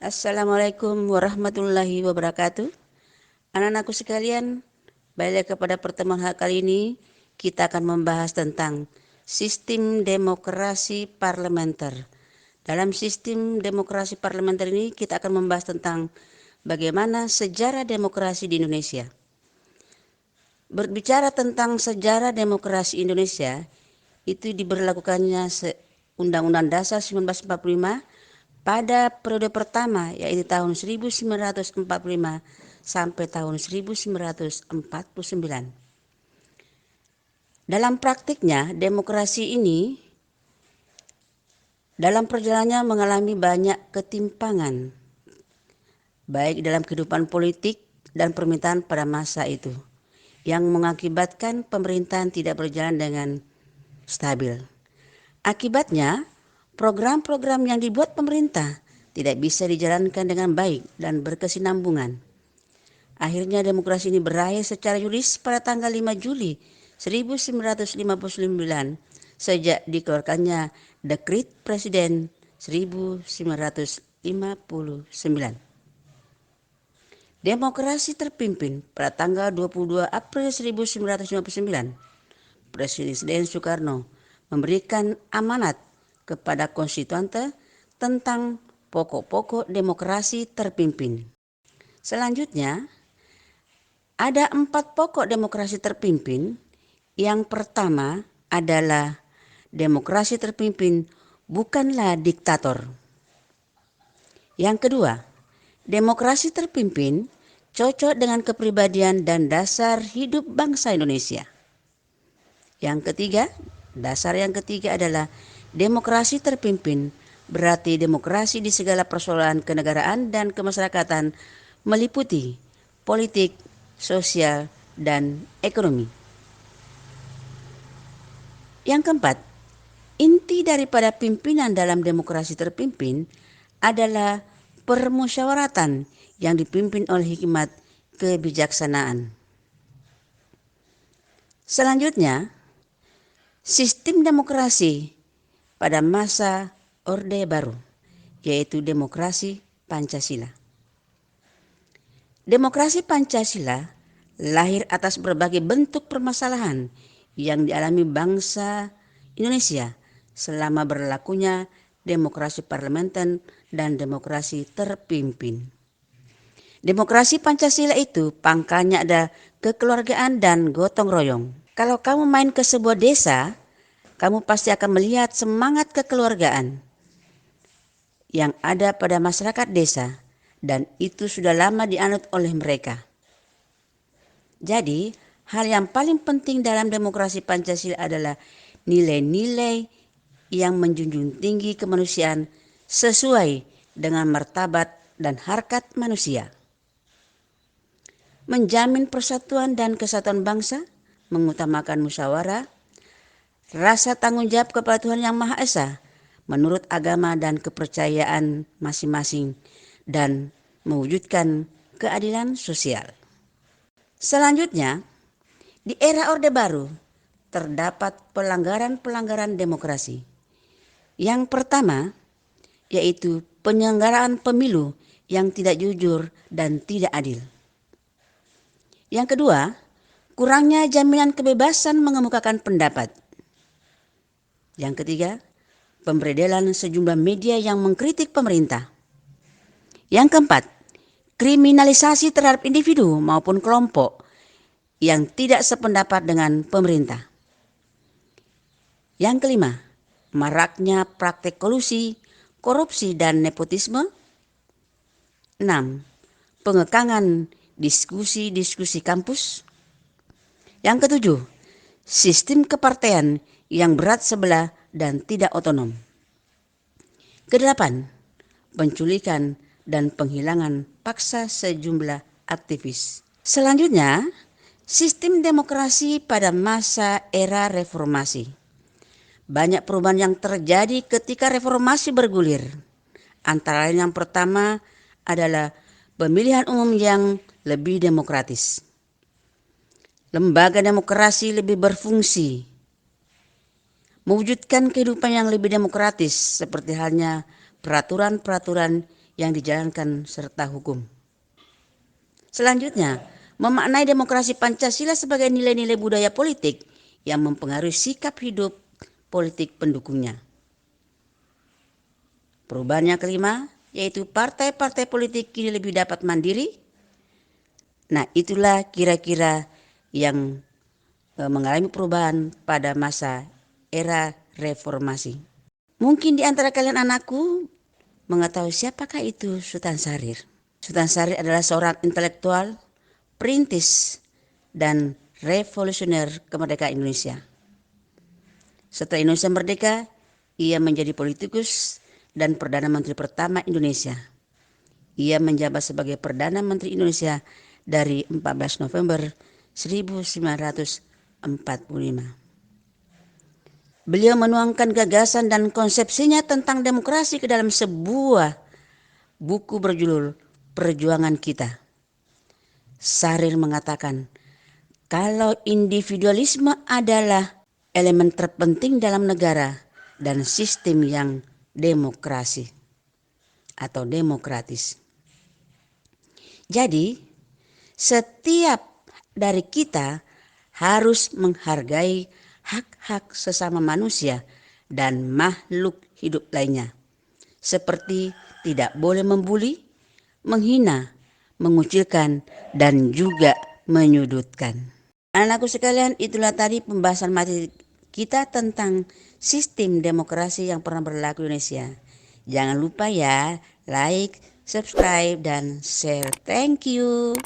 Assalamualaikum warahmatullahi wabarakatuh. Anak-anakku sekalian, balik kepada pertemuan kali ini kita akan membahas tentang sistem demokrasi parlementer. Dalam sistem demokrasi parlementer ini kita akan membahas tentang bagaimana sejarah demokrasi di Indonesia. Berbicara tentang sejarah demokrasi Indonesia, itu diberlakukannya Undang-Undang Dasar 1945 pada periode pertama, yaitu tahun 1945 sampai tahun 1949. Dalam praktiknya, demokrasi ini dalam perjalanannya mengalami banyak ketimpangan, baik dalam kehidupan politik dan pemerintahan pada masa itu, yang mengakibatkan pemerintahan tidak berjalan dengan stabil. Akibatnya, program-program yang dibuat pemerintah tidak bisa dijalankan dengan baik dan berkesinambungan. Akhirnya demokrasi ini berakhir secara yuris pada tanggal 5 Juli 1959 sejak dikeluarkannya Dekret Presiden 1959. Demokrasi terpimpin pada tanggal 22 April 1959. Presiden Soekarno memberikan amanat kepada konstituante tentang pokok-pokok demokrasi terpimpin. Selanjutnya, ada 4 pokok demokrasi terpimpin. Yang pertama adalah demokrasi terpimpin bukanlah diktator. Yang kedua, demokrasi terpimpin cocok dengan kepribadian dan dasar hidup bangsa Indonesia. Yang ketiga, dasar yang ketiga adalah demokrasi terpimpin berarti demokrasi di segala persoalan kenegaraan dan kemasyarakatan meliputi politik, sosial, dan ekonomi. Yang keempat, inti daripada pimpinan dalam demokrasi terpimpin adalah permusyawaratan yang dipimpin oleh hikmat kebijaksanaan. Selanjutnya, sistem demokrasi pada masa Orde Baru, yaitu demokrasi Pancasila. Demokrasi Pancasila lahir atas berbagai bentuk permasalahan yang dialami bangsa Indonesia selama berlakunya demokrasi parlementer dan demokrasi terpimpin. Demokrasi Pancasila itu pangkalnya ada kekeluargaan dan gotong royong. Kalau kamu main ke sebuah desa, kamu pasti akan melihat semangat kekeluargaan yang ada pada masyarakat desa, dan itu sudah lama dianut oleh mereka. Jadi, hal yang paling penting dalam demokrasi Pancasila adalah nilai-nilai yang menjunjung tinggi kemanusiaan sesuai dengan martabat dan harkat manusia. Menjamin persatuan dan kesatuan bangsa, mengutamakan musyawarah, rasa tanggung jawab kepada Tuhan Yang Maha Esa menurut agama dan kepercayaan masing-masing, dan mewujudkan keadilan sosial. Selanjutnya, di era Orde Baru terdapat pelanggaran-pelanggaran demokrasi. Yang pertama yaitu penyelenggaraan pemilu yang tidak jujur dan tidak adil. Yang kedua, kurangnya jaminan kebebasan mengemukakan pendapat. Yang ketiga, pemberedelan sejumlah media yang mengkritik pemerintah. Yang keempat, kriminalisasi terhadap individu maupun kelompok yang tidak sependapat dengan pemerintah. Yang kelima, maraknya praktek kolusi, korupsi, dan nepotisme. 6. Pengekangan diskusi-diskusi kampus. Yang ketujuh, sistem kepartean yang berat sebelah dan tidak otonom. Kedelapan, penculikan dan penghilangan paksa sejumlah aktivis. Selanjutnya, sistem demokrasi pada masa era reformasi. Banyak perubahan yang terjadi ketika reformasi bergulir. Antara lain yang pertama adalah pemilihan umum yang lebih demokratis. Lembaga demokrasi lebih berfungsi, mewujudkan kehidupan yang lebih demokratis seperti halnya peraturan-peraturan yang dijalankan serta hukum. Selanjutnya, memaknai demokrasi Pancasila sebagai nilai-nilai budaya politik yang mempengaruhi sikap hidup politik pendukungnya. Perubahan yang kelima, yaitu partai-partai politik kini lebih dapat mandiri. Nah, itulah kira-kira yang mengalami perubahan pada masa era reformasi. Mungkin di antara kalian anakku mengetahui siapakah itu Sultan Syahrir. Sultan Syahrir adalah seorang intelektual, perintis, dan revolusioner kemerdekaan Indonesia. Setelah Indonesia merdeka, ia menjadi politikus dan Perdana Menteri pertama Indonesia. Ia menjabat sebagai Perdana Menteri Indonesia dari 14 November 1945. Beliau menuangkan gagasan dan konsepsinya tentang demokrasi ke dalam sebuah buku berjudul Perjuangan Kita. Syahrir mengatakan, kalau individualisme adalah elemen terpenting dalam negara dan sistem yang demokrasi atau demokratis. Jadi, setiap dari kita harus menghargai hak-hak sesama manusia dan makhluk hidup lainnya. Seperti tidak boleh membuli, menghina, mengucilkan, dan juga menyudutkan. Anakku sekalian, itulah tadi pembahasan materi kita tentang sistem demokrasi yang pernah berlaku di Indonesia. Jangan lupa ya, like, subscribe, dan share. Thank you.